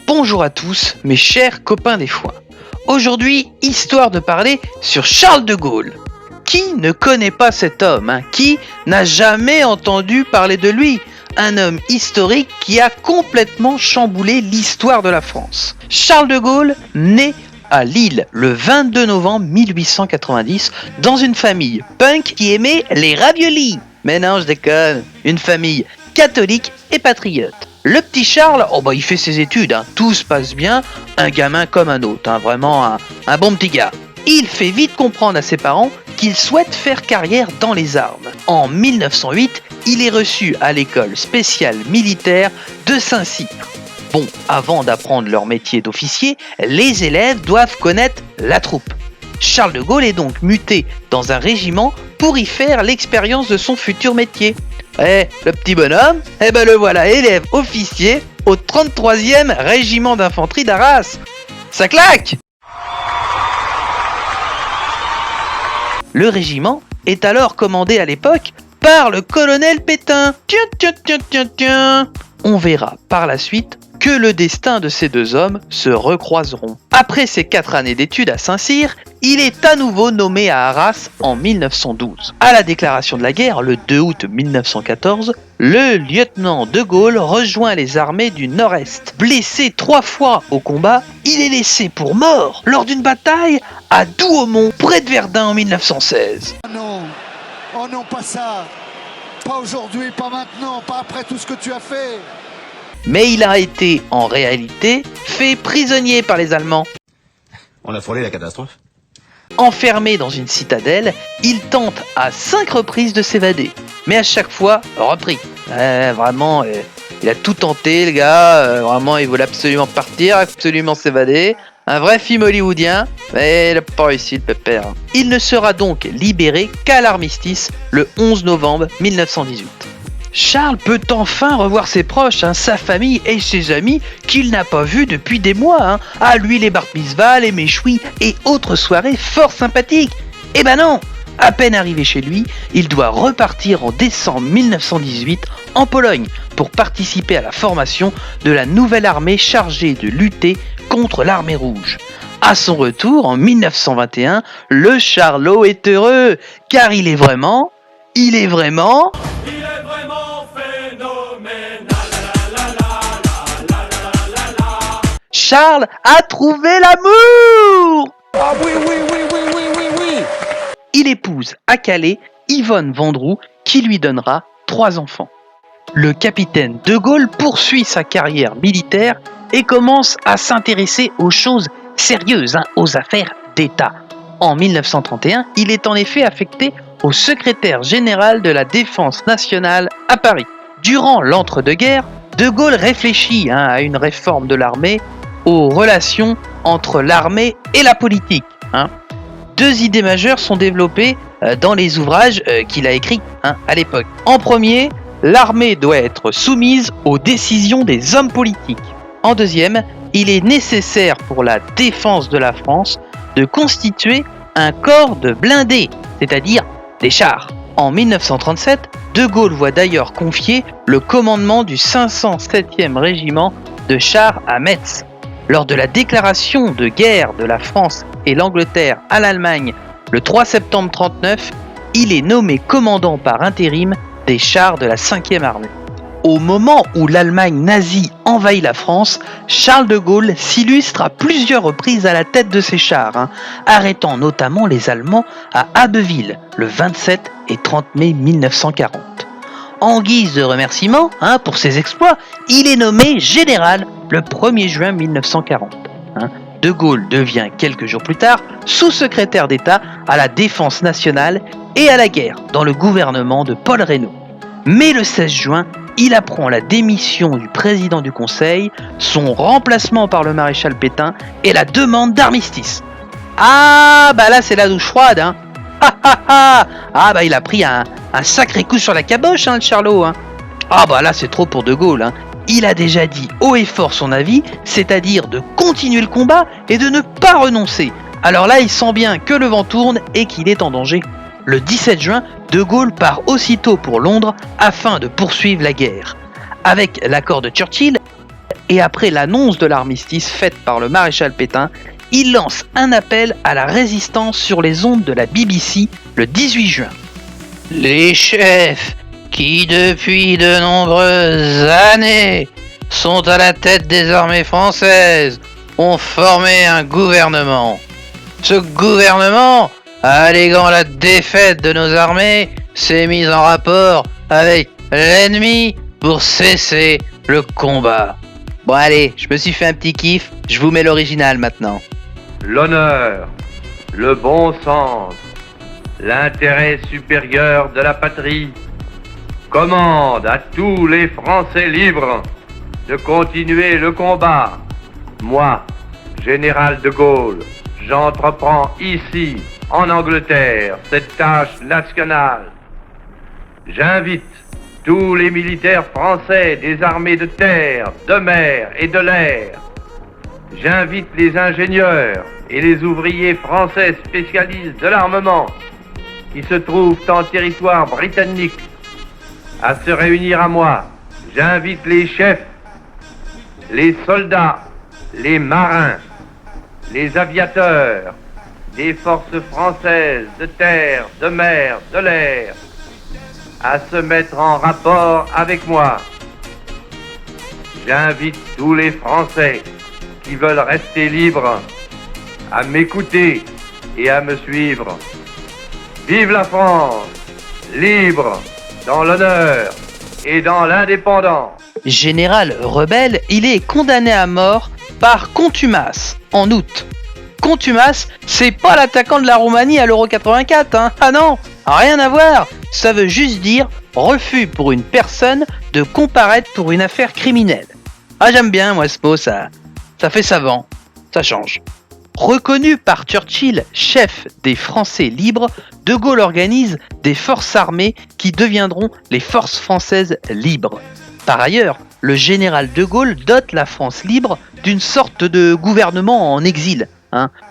Bonjour à tous, mes chers copains des foins. Aujourd'hui, histoire de parler sur Charles de Gaulle. Qui ne connaît pas cet homme, Qui n'a jamais entendu parler de lui? Un homme historique qui a complètement chamboulé l'histoire de la France. Charles de Gaulle naît à Lille le 22 novembre 1890 dans une famille punk qui aimait les raviolis. Mais non, je déconne, une famille catholique et patriote. Le petit Charles, il fait ses études, tout se passe bien, un gamin comme un autre, vraiment un bon petit gars. Il fait vite comprendre à ses parents qu'il souhaite faire carrière dans les armes. En 1908, il est reçu à l'école spéciale militaire de Saint-Cyr. Bon, avant d'apprendre leur métier d'officier, les élèves doivent connaître la troupe. Charles de Gaulle est donc muté dans un régiment pour y faire l'expérience de son futur métier. Le petit bonhomme, le voilà élève officier au 33e régiment d'infanterie d'Arras. Ça claque! Le régiment est alors commandé à l'époque par le colonel Pétain. Tiens. On verra par la suite que le destin de ces deux hommes se recroiseront. Après ses 4 années d'études à Saint-Cyr, il est à nouveau nommé à Arras en 1912. À la déclaration de la guerre, le 2 août 1914, le lieutenant de Gaulle rejoint les armées du Nord-Est. Blessé 3 fois au combat, il est laissé pour mort lors d'une bataille à Douaumont, près de Verdun en 1916. Oh non, pas ça. Pas aujourd'hui, pas maintenant, pas après tout ce que tu as fait. Mais il a été, en réalité, fait prisonnier par les Allemands. On a frôlé la catastrophe. Enfermé dans une citadelle, il tente à 5 reprises de s'évader. Mais à chaque fois, repris. Il a tout tenté, le gars. Il voulait absolument partir, absolument s'évader. Un vrai film hollywoodien, mais il n'a pas réussi, le pépère. Il ne sera donc libéré qu'à l'armistice, le 11 novembre 1918. Charles peut enfin revoir ses proches, sa famille et ses amis qu'il n'a pas vus depuis des mois. Lui les bar mitzvahs, les méchouis et autres soirées fort sympathiques. Non, à peine arrivé chez lui, il doit repartir en décembre 1918 en Pologne pour participer à la formation de la nouvelle armée chargée de lutter contre l'armée rouge. À son retour en 1921, le Charlot est heureux car il est vraiment phénoménal. Charles a trouvé l'amour. Ah oui. Il épouse à Calais Yvonne Vendroux qui lui donnera 3 enfants. Le capitaine de Gaulle poursuit sa carrière militaire et commence à s'intéresser aux choses sérieuses, aux affaires d'État. En 1931, il est en effet affecté au secrétaire général de la Défense nationale à Paris. Durant l'entre-deux-guerres, de Gaulle réfléchit à une réforme de l'armée, aux relations entre l'armée et la politique. 2 idées majeures sont développées dans les ouvrages qu'il a écrits à l'époque. En premier, l'armée doit être soumise aux décisions des hommes politiques. En deuxième, il est nécessaire pour la défense de la France de constituer un corps de blindés, c'est-à-dire des chars. En 1937, de Gaulle voit d'ailleurs confier le commandement du 507e régiment de chars à Metz. Lors de la déclaration de guerre de la France et l'Angleterre à l'Allemagne le 3 septembre 1939, il est nommé commandant par intérim des chars de la 5e armée. Au moment où l'Allemagne nazie envahit la France, Charles de Gaulle s'illustre à plusieurs reprises à la tête de ses chars, arrêtant notamment les Allemands à Abbeville le 27 et 30 mai 1940. En guise de remerciement pour ses exploits, il est nommé général le 1er juin 1940. De Gaulle devient quelques jours plus tard sous-secrétaire d'État à la Défense nationale et à la guerre dans le gouvernement de Paul Reynaud. Mais le 16 juin, il apprend la démission du président du Conseil, son remplacement par le maréchal Pétain et la demande d'armistice. Là c'est la douche froide. Il a pris un sacré coup sur la caboche, le Charlot. Là c'est trop pour de Gaulle. Il a déjà dit haut et fort son avis, c'est-à-dire de continuer le combat et de ne pas renoncer. Alors là, il sent bien que le vent tourne et qu'il est en danger. Le 17 juin, de Gaulle part aussitôt pour Londres afin de poursuivre la guerre. Avec l'accord de Churchill, et après l'annonce de l'armistice faite par le maréchal Pétain, il lance un appel à la résistance sur les ondes de la BBC le 18 juin. Les chefs qui depuis de nombreuses années sont à la tête des armées françaises ont formé un gouvernement. Ce gouvernement, alléguant la défaite de nos armées, s'est mis en rapport avec l'ennemi pour cesser le combat. Bon allez, je me suis fait un petit kiff, je vous mets l'original maintenant. L'honneur, le bon sens, l'intérêt supérieur de la patrie commande à tous les Français libres de continuer le combat. Moi, général de Gaulle, j'entreprends ici, en Angleterre, cette tâche nationale. J'invite tous les militaires français des armées de terre, de mer et de l'air. J'invite les ingénieurs et les ouvriers français spécialistes de l'armement qui se trouvent en territoire britannique à se réunir à moi. J'invite les chefs, les soldats, les marins, les aviateurs des forces françaises de terre, de mer, de l'air à se mettre en rapport avec moi. J'invite tous les Français qui veulent rester libres à m'écouter et à me suivre. Vive la France, libre, dans l'honneur et dans l'indépendance. Général rebelle, il est condamné à mort par contumace en août. Contumace, c'est pas l'attaquant de la Roumanie à l'Euro 84, hein. Ah non, rien à voir. Ça veut juste dire refus pour une personne de comparaître pour une affaire criminelle. Ah j'aime bien moi ce mot, ça fait savant, ça change. Reconnu par Churchill chef des Français libres, De Gaulle organise des forces armées qui deviendront les forces françaises libres. Par ailleurs, le général De Gaulle dote la France libre d'une sorte de gouvernement en exil,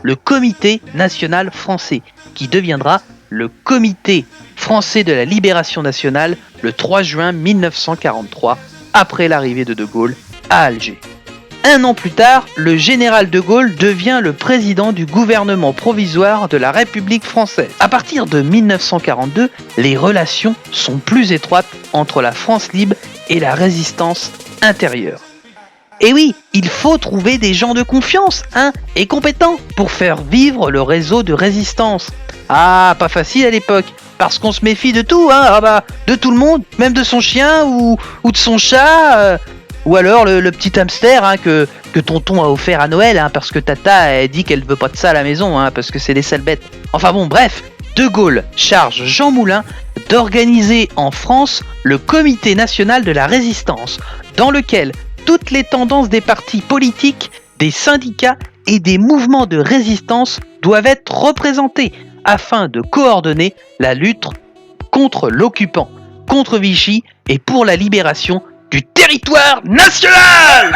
le Comité national français, qui deviendra le Comité français de la libération nationale le 3 juin 1943, après l'arrivée de De Gaulle à Alger. Un an plus tard, le général de Gaulle devient le président du gouvernement provisoire de la République française. À partir de 1942, les relations sont plus étroites entre la France libre et la résistance intérieure. Et oui, il faut trouver des gens de confiance, et compétents pour faire vivre le réseau de résistance. Ah, pas facile à l'époque, parce qu'on se méfie de tout, de tout le monde, même de son chien ou de son chat. Ou alors le petit hamster que tonton a offert à Noël, parce que tata elle dit qu'elle veut pas de ça à la maison, parce que c'est des sales bêtes. Enfin bon, bref, De Gaulle charge Jean Moulin d'organiser en France le Comité national de la résistance, dans lequel toutes les tendances des partis politiques, des syndicats et des mouvements de résistance doivent être représentées afin de coordonner la lutte contre l'occupant, contre Vichy et pour la libération du territoire national.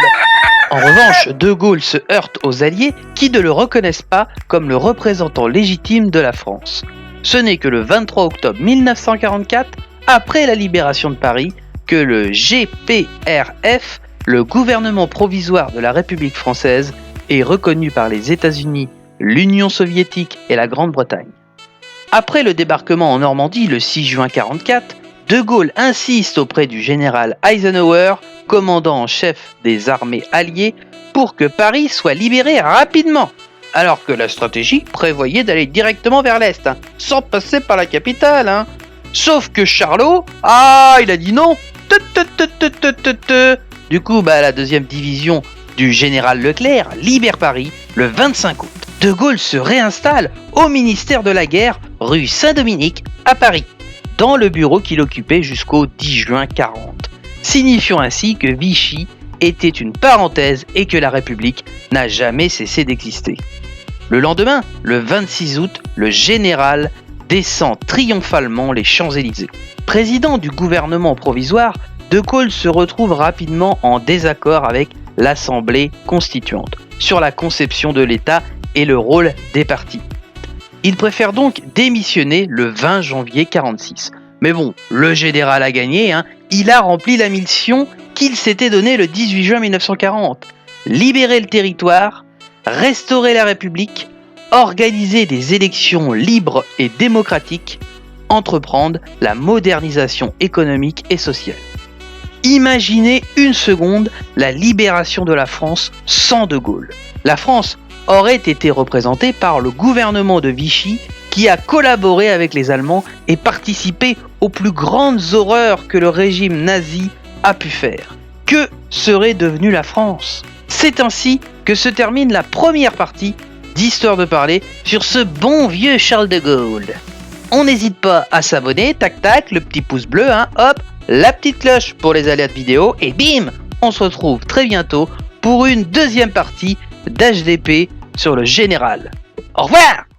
En revanche, De Gaulle se heurte aux Alliés qui ne le reconnaissent pas comme le représentant légitime de la France. Ce n'est que le 23 octobre 1944, après la libération de Paris, que le GPRF, le gouvernement provisoire de la République française, est reconnu par les États-Unis, l'Union soviétique et la Grande-Bretagne. Après le débarquement en Normandie le 6 juin 1944, De Gaulle insiste auprès du général Eisenhower, commandant en chef des armées alliées, pour que Paris soit libéré rapidement, alors que la stratégie prévoyait d'aller directement vers l'Est, sans passer par la capitale. Sauf que Charlot, il a dit non. Du coup, la deuxième division du général Leclerc libère Paris le 25 août. De Gaulle se réinstalle au ministère de la Guerre, rue Saint-Dominique, à Paris, dans le bureau qu'il occupait jusqu'au 10 juin 1940, signifiant ainsi que Vichy était une parenthèse et que la République n'a jamais cessé d'exister. Le lendemain, le 26 août, le général descend triomphalement les Champs-Élysées. Président du gouvernement provisoire, De Gaulle se retrouve rapidement en désaccord avec l'Assemblée constituante sur la conception de l'État et le rôle des partis. Il préfère donc démissionner le 20 janvier 1946. Mais bon, le général a gagné, il a rempli la mission qu'il s'était donné le 18 juin 1940. Libérer le territoire, restaurer la République, organiser des élections libres et démocratiques, entreprendre la modernisation économique et sociale. Imaginez une seconde la libération de la France sans De Gaulle. La France aurait été représentée par le gouvernement de Vichy qui a collaboré avec les Allemands et participé aux plus grandes horreurs que le régime nazi a pu faire. Que serait devenue la France ? C'est ainsi que se termine la première partie d'Histoire de parler sur ce bon vieux Charles de Gaulle. On n'hésite pas à s'abonner, tac tac, le petit pouce bleu, hop, la petite cloche pour les alertes vidéo, et bim, on se retrouve très bientôt pour une deuxième partie d'HDP sur le général. Au revoir!